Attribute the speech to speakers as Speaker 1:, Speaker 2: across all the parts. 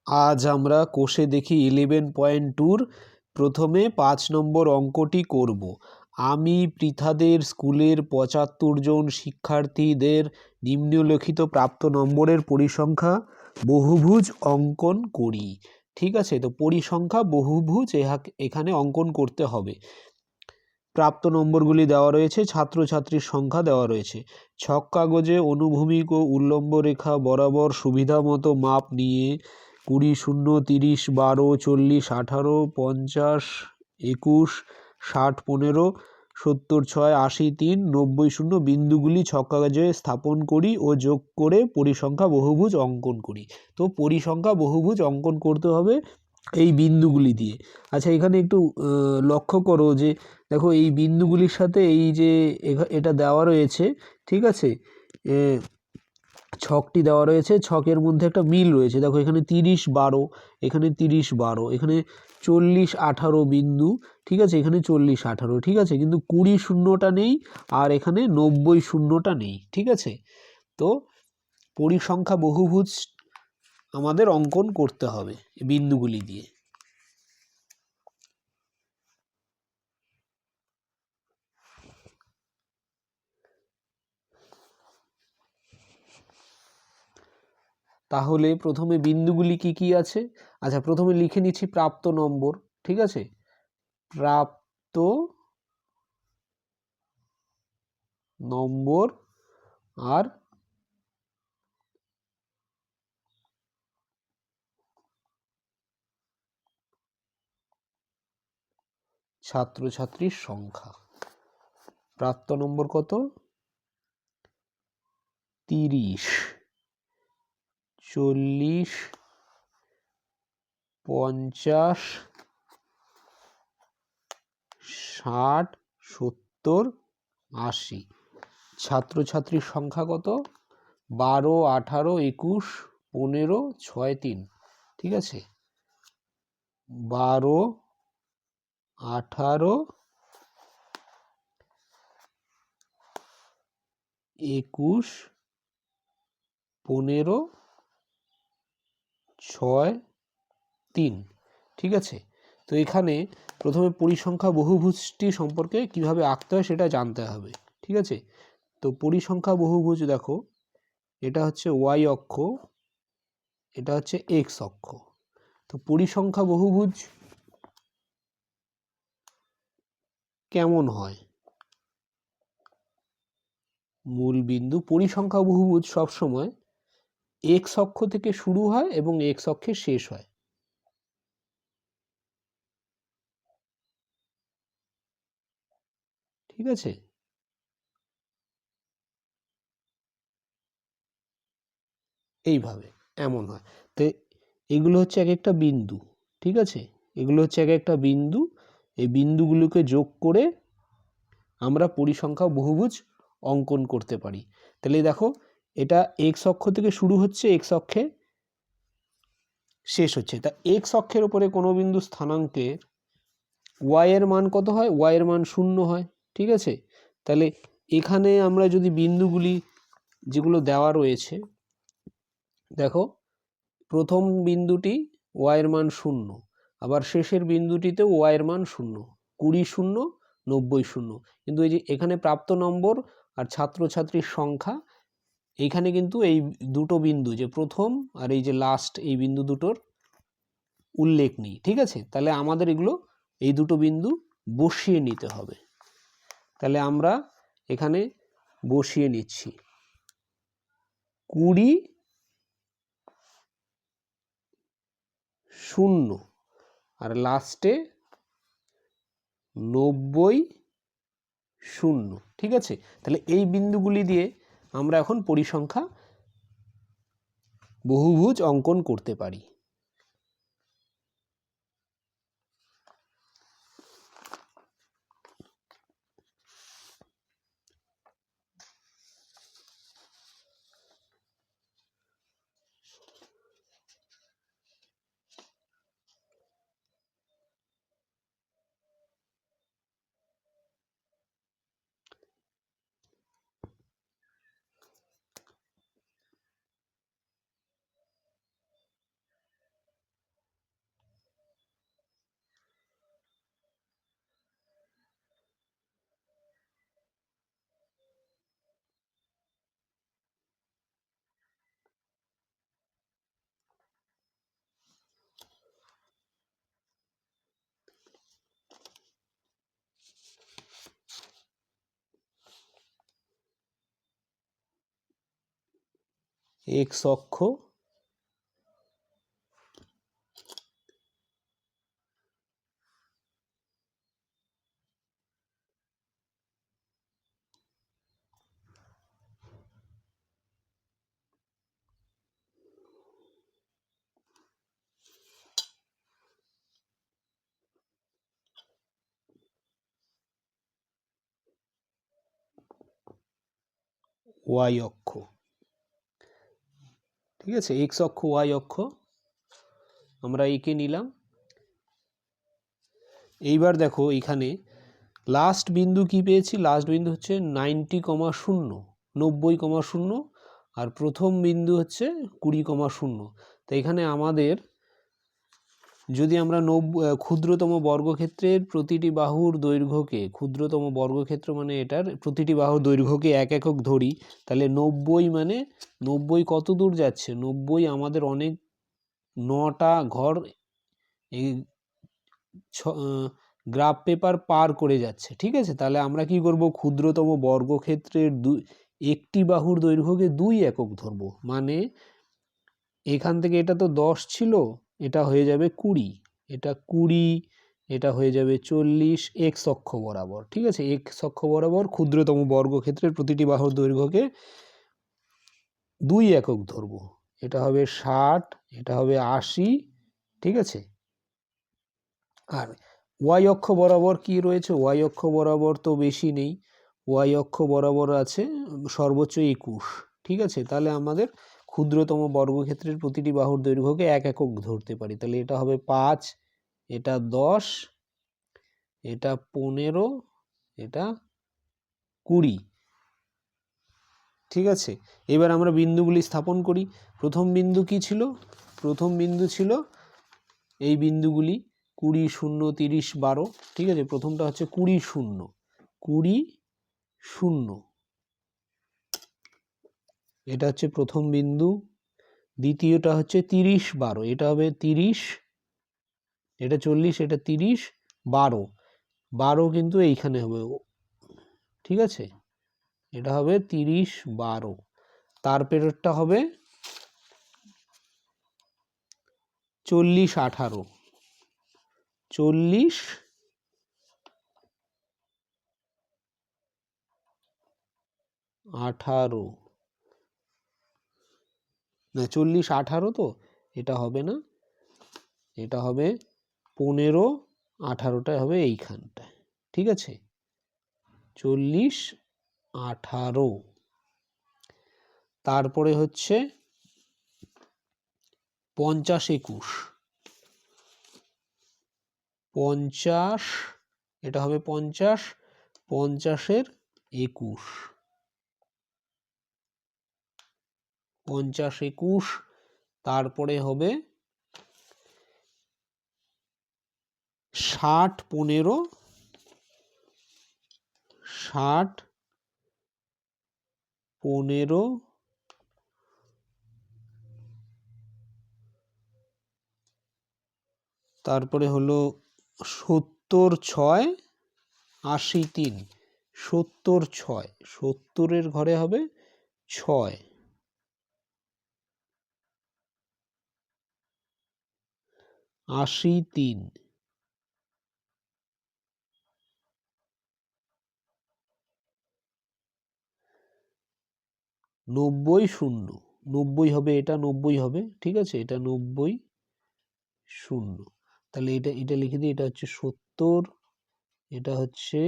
Speaker 1: আজ আমরা কোষে দেখি 11.2 প্রথমে 5 নম্বর অঙ্কটি করব। আমি পৃথাদের স্কুলের 75 জন শিক্ষার্থীদের নিম্নলিখিত প্রাপ্ত নম্বরের পরিসংখ্যা বহুভুজ অঙ্কন করি। ঠিক আছে, তো পরিসংখ্যা বহুভুজ এখানে অঙ্কন করতে হবে। প্রাপ্ত নম্বরগুলি দেওয়া রয়েছে, ছাত্রছাত্রীর সংখ্যা দেওয়া রয়েছে। ছক কাগজে অনুভূমিক ও উল্লম্ব রেখা বরাবর সুবিধা মতো মাপ নিয়ে 20, 0, 30, 12, 40, 18, 50, 21, 60, 15, 70, 6, 80, 3, 90, 0 বিন্দুগুলি ছক কাগজে স্থাপন করি ও যোগ করে পরিসংখ্যা বহুভুজ অঙ্কন করি। তো পরিসংখ্যা বহুভুজ অঙ্কন করতে হবে এই বিন্দুগুলি দিয়ে। আচ্ছা, এখানে একটু লক্ষ্য করো যে দেখো এই বিন্দুগুলির সাথে এই যে এটা দেওয়া রয়েছে, ঠিক আছে, ছকটি দেওয়া রয়েছে, ছকের মধ্যে একটা মিল রয়েছে। দেখো এখানে 30, 12, এখানে 30, 12, এখানে 40, 18 বিন্দু, ঠিক আছে, এখানে 40, 18, ঠিক আছে, কিন্তু 20 শূন্যটা নেই আর এখানে 90 শূন্যটা নেই। ঠিক আছে, তো পরিসংখ্যা বহুভুজ আমাদের অঙ্কন করতে হবে বিন্দুগুলি দিয়ে। তাহলে প্রথমে বিন্দুগুলি কি কি আছে? আচ্ছা, প্রথমে লিখে নিচ্ছি প্রাপ্ত নম্বর। ঠিক আছে, প্রাপ্ত নম্বর আর ছাত্রছাত্রীর সংখ্যা। প্রাপ্ত নম্বর কত? 30, 40, 50, 60, 70, 80। ছাত্রছাত্রীর সংখ্যা কত? 12, 18, 21, 15, 6, 3। ঠিক আছে, 12, 18, 21, 15, 6, 3। ঠিক আছে, তো এখানে প্রথমে পরিসংখ্যা বহুভুজটি সম্পর্কে কিভাবে আঁকতে হয় সেটা জানতে হবে। ঠিক আছে, তো পরিসংখ্যা বহুভুজ দেখো, এটা হচ্ছে ওয়াই অক্ষ, এটা হচ্ছে এক্স অক্ষ। তো পরিসংখ্যা বহুভুজ কেমন হয়? মূল বিন্দু পরিসংখ্যা বহুভুজ সবসময় এক্স অক্ষ থেকে শুরু হয় এবং এক্স অক্ষে শেষ হয়। ঠিক আছে, এইভাবে এমন হয়। তো এগুলো হচ্ছে এক একটা বিন্দু। ঠিক আছে, এগুলো হচ্ছে এক একটা বিন্দু। এই বিন্দুগুলোকে যোগ করে আমরা পরিসংখ্যা বহুভুজ অঙ্কন করতে পারি। তাহলে দেখো, এটা এক্স অক্ষ থেকে শুরু হচ্ছে, এক্স অক্ষে শেষ হচ্ছে। তা এক্স অক্ষের উপরে কোনো বিন্দু স্থানাঙ্কের ওয়াই এর মান কত হয়? ওয়াই এর মান 0 হয়। ঠিক আছে, তাহলে এখানে আমরা যদি বিন্দুগুলি যেগুলো দেওয়া রয়েছে, দেখো প্রথম বিন্দুটি ওয়াই এর মান 0, আবার শেষের বিন্দুটিতে ওয়াই এর মান 0, 20, 0, 90, 0। কিন্তু এই যে এখানে প্রাপ্ত নম্বর আর ছাত্রছাত্রীর সংখ্যা, এইখানে কিন্তু এই দুটো বিন্দু, যে প্রথম আর এই যে লাস্ট, এই বিন্দু দুটোর উল্লেখ নেই। ঠিক আছে, তাহলে আমাদের এগুলো এই দুটো বিন্দু বসিয়ে নিতে হবে। তাহলে আমরা এখানে বসিয়ে নিচ্ছি 20, 0 আর লাস্টে 90, 0। ঠিক আছে, তাহলে এই বিন্দুগুলি দিয়ে আমরা এখন পরিসংখ্যা বহুভুজ অঙ্কন করতে পারি। এক্স অক্ষ, ওয়াই অক্ষ। ঠিক আছে, এক্স অক্ষ ওয়াই অক্ষ আমরা এঁকে নিলাম। এইবার দেখো এখানে লাস্ট বিন্দু কি পেয়েছি, লাস্ট বিন্দু হচ্ছে 90,0, 90,0, আর প্রথম বিন্দু হচ্ছে 20,0। তো এখানে আমাদের যদি আমরা ক্ষুদ্রতম বর্গক্ষেত্রের প্রতিটি বাহুর দৈর্ঘ্যকে, ক্ষুদ্রতম বর্গক্ষেত্র মানে এটার প্রতিটি বাহুর দৈর্ঘ্যকে 1 একক ধরি, তাহলে 90 মানে 90 কত দূর যাচ্ছে, 90 আমাদের অনেক 9টা ঘর এই গ্রাফ পেপার পার করে যাচ্ছে। ঠিক আছে, তাহলে আমরা কি করব, ক্ষুদ্রতম বর্গক্ষেত্রের একটি বাহুর দৈর্ঘ্যকে 2 একক ধরব। মানে এখান থেকে এটা তো 10 ছিল, এটা হয়ে যাবে 20, এটা 20, এটা হয়ে যাবে 40 এক্স অক্ষ বরাবর। ঠিক আছে, এক্স অক্ষ বরাবর ক্ষুদ্রতম বর্গক্ষেত্রের প্রতিটি বাহুর দৈর্ঘ্যকে 2 একক ধরব। এটা হবে 60, এটা হবে 80। ঠিক আছে, আর ওয়াই অক্ষ বরাবর কি রয়েছে, ওয়াই অক্ষ বরাবর তো বেশি নেই, ওয়াই অক্ষ বরাবর আছে সর্বোচ্চ 21। ঠিক আছে, তাহলে আমাদের ক্ষুদ্রতম বর্গক্ষেত্রের প্রতিটি বাহুর দৈর্ঘ্যকে 1 একক ধরতে পারি। তাহলে এটা হবে 5, এটা 10, এটা 15, এটা 20। ঠিক আছে, এবার আমরা বিন্দুগুলি স্থাপন করি। প্রথম বিন্দু কি ছিল, প্রথম বিন্দু ছিল এই বিন্দুগুলি 20, 0, 30, 12। ঠিক আছে, প্রথমটা হচ্ছে 20, 0, 20, 0, এটা হচ্ছে প্রথম বিন্দু। দ্বিতীয়টা হচ্ছে 30, 12, এটা হবে 30, এটা 40, এটা 30, 12, 12 কিন্তু এইখানে হবে। ঠিক আছে, এটা হবে 30, 12। তারপরেরটা হবে 40, 18, 40, 18, না 40, 18 তো এটা হবে না, এটা হবে 15, 18টা হবে এইখানটায়। ঠিক আছে, 40, 18। তারপরে হচ্ছে 50, 21, 50, এটা হবে 50, 50-এর 21, 50, 21। তারপরে হবে 60, 15, 60, 15, তারপরে হলো 70, 6, 80, 3, 70, 6, 70-এর ঘরে হবে 6, 80, 3, 90, 0, 90 হবে, এটা 90 হবে। ঠিক আছে, এটা 90, 0। তাহলে এটা এটা লিখে দিই, এটা হচ্ছে 70, এটা হচ্ছে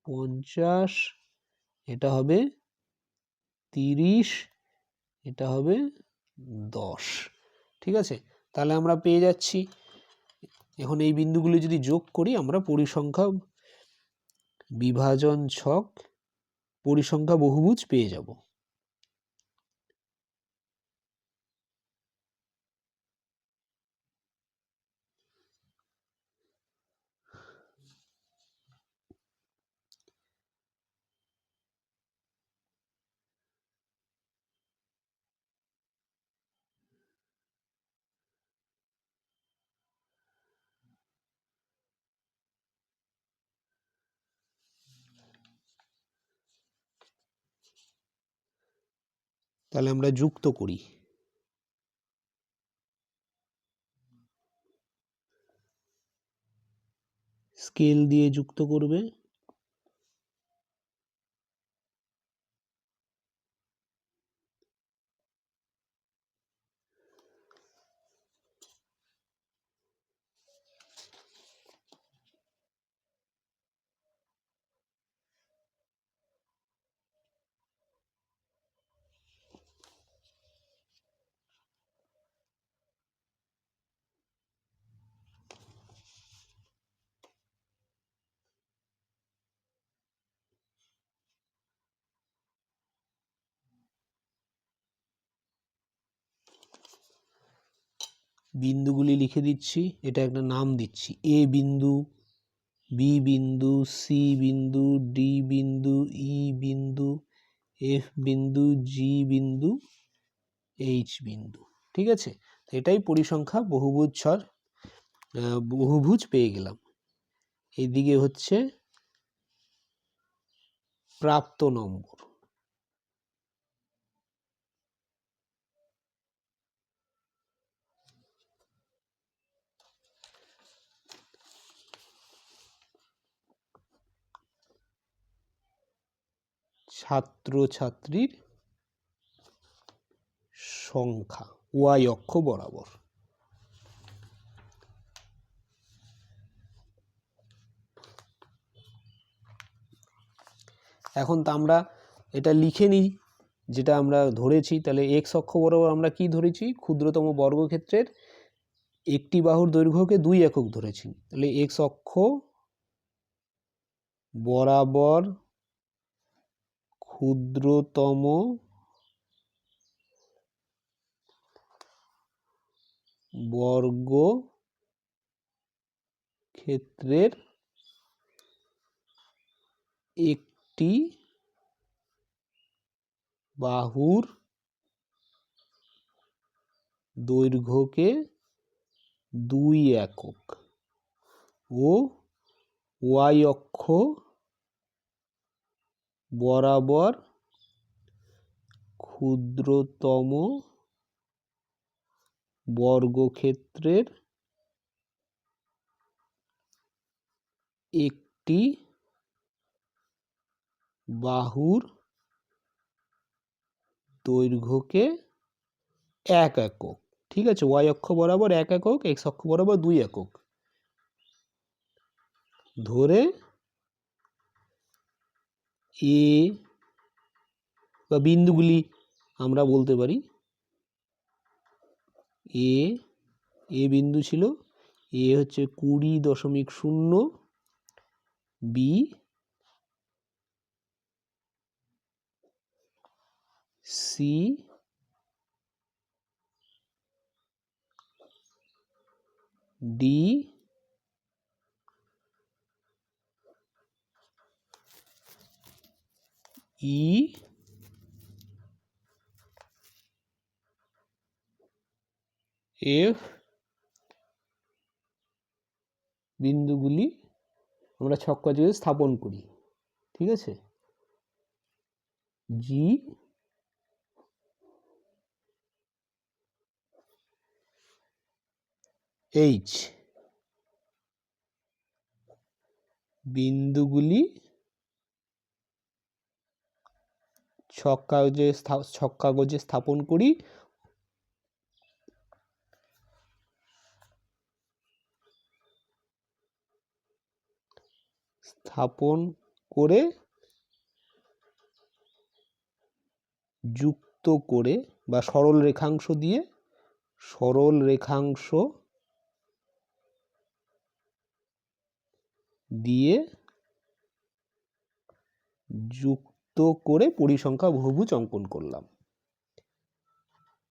Speaker 1: 50, এটা হবে 30, এটা হবে 10। ঠিক আছে, তাহলে আমরা পেয়ে যাচ্ছি। এখন এই বিন্দুগুলি যদি যোগ করি আমরা পরিসংখ্যা বিভাজন ছক, পরিসংখ্যা বহুভুজ পেয়ে যাব। তাহলে আমরা যুক্ত করি। স্কেল দিয়ে যুক্ত করবে। বিন্দুগুলি লিখে দিচ্ছি, এটা একটা নাম দিচ্ছি। এ বিন্দু, বি বিন্দু, সি বিন্দু, ডি বিন্দু, ই বিন্দু, এফ বিন্দু, জি বিন্দু, এইচ বিন্দু। ঠিক আছে, এটাই পরিসংখ্যা বহুভুজ পেয়ে গেলাম। এইদিকে হচ্ছে প্রাপ্ত নম্বর। ছাত্রছাত্রীর সংখ্যা ওয়াই অক্ষ বরাবর। এখন তো আমরা এটা লিখে নিই, যেটা আমরা ধরেছি। তাহলে এক্স অক্ষ বরাবর আমরা কি ধরেছি? ক্ষুদ্রতম বর্গক্ষেত্রের একটি বাহুর দৈর্ঘ্যকে 2 একক ধরেছি। তাহলে এক্স অক্ষ বরাবর ক্ষুদ্রতম বর্গক্ষেত্রের একটি বাহুর দৈর্ঘ্যকে 2 একক ও ওয়াই অক্ষ বরাবর ক্ষুদ্রতম বর্গক্ষেত্রের একটি বাহুর দৈর্ঘ্যকে 1 একক। ঠিক আছে, ওয়াই অক্ষ বরাবর 1 একক, এক্স অক্ষ বরাবর 2 একক ধরে এ বা বিন্দুগুলি আমরা বলতে পারি। এ বিন্দু ছিল, এ হচ্ছে 20.0, B C D E F বিন্দুগুলি আমরা ছক্কাযোগে স্থাপন করি। ঠিক আছে, জি এইচ বিন্দুগুলি ছক্কাগজে স্থাপন করি। স্থাপন করে যুক্ত করে বা সরল রেখাংশ দিয়ে যুক্ত করে পরিসংখ্যা বহুভুজ অঙ্কন করলাম।